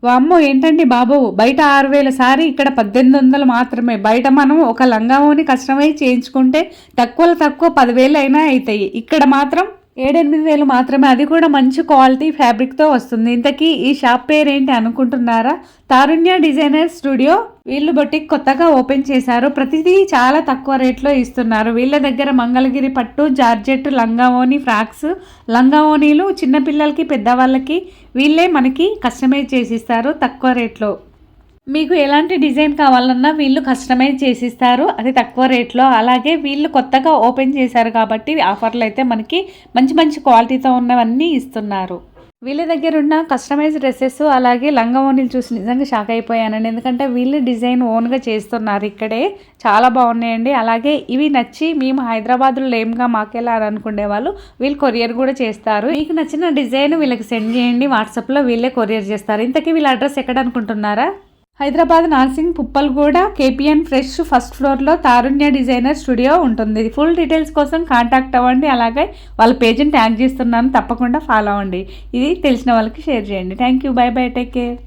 వామ్మో ఏంటండి బాబు, బయట 6,000 సారీ, ఇక్కడ 1800 మాత్రమే. బయట మనం ఒక లంగావోని కస్టమైజ్ చేయించుకుంటే తక్కువలో తక్కువ 10,000 అయినా అవుతాయి. ఇక్కడ మాత్రం 7-8 వేలు మాత్రమే, అది కూడా మంచి క్వాలిటీ ఫ్యాబ్రిక్తో వస్తుంది. ఇంతకీ ఈ షాప్ పేరేంటి అనుకుంటున్నారా? తారుణ్య డిజైనర్ స్టూడియో. వీళ్ళు బొటిక్ కొత్తగా ఓపెన్ చేశారు. ప్రతిదీ చాలా తక్కువ రేట్లో ఇస్తున్నారు. వీళ్ళ దగ్గర మంగళగిరి పట్టు, జార్జెట్, లంగావోని, ఫ్రాక్స్, లంగావోనీలు చిన్నపిల్లలకి పెద్దవాళ్ళకి వీళ్ళే మనకి కస్టమైజ్ చేసిస్తారు తక్కువ రేట్లో. మీకు ఎలాంటి డిజైన్ కావాలన్నా వీళ్ళు కస్టమైజ్ చేసిస్తారు, అది తక్కువ రేట్లో. అలాగే వీళ్ళు కొత్తగా ఓపెన్ చేశారు కాబట్టి ఆఫర్లు అయితే మనకి మంచి మంచి క్వాలిటీతో ఉన్నవన్నీ ఇస్తున్నారు. వీళ్ళ దగ్గర ఉన్న కస్టమైజ్ డ్రెస్సెస్ అలాగే లంగావోనీలు చూసి నిజంగా షాక్ అయిపోయానండి. ఎందుకంటే వీళ్ళు డిజైన్ ఓన్గా చేస్తున్నారు ఇక్కడే, చాలా బాగున్నాయండి. అలాగే ఇవి నచ్చి మేము హైదరాబాద్లో లేముగా మాకెలా అని అనుకునే వాళ్ళు వీళ్ళు కొరియర్ కూడా చేస్తారు. మీకు నచ్చిన డిజైన్ వీళ్ళకి సెండ్ చేయండి, వాట్సాప్లో వీళ్ళే కొరియర్ చేస్తారు. ఇంతకీ వీళ్ళ అడ్రస్ ఎక్కడ అనుకుంటున్నారా? Hyderabad Narsingi Puppalguda KPN fresh first ఫ్లోర్లో తారుణ్య డిజైనర్ స్టూడియో ఉంటుంది. ఫుల్ డీటెయిల్స్ కోసం కాంటాక్ట్ అవ్వండి. అలాగే వాళ్ళ పేజ్ని ట్యాగ్ చేస్తున్నాను, తప్పకుండా ఫాలో అవ్వండి. ఇది తెలిసిన వాళ్ళకి షేర్ చేయండి. Thank you, by by, take care.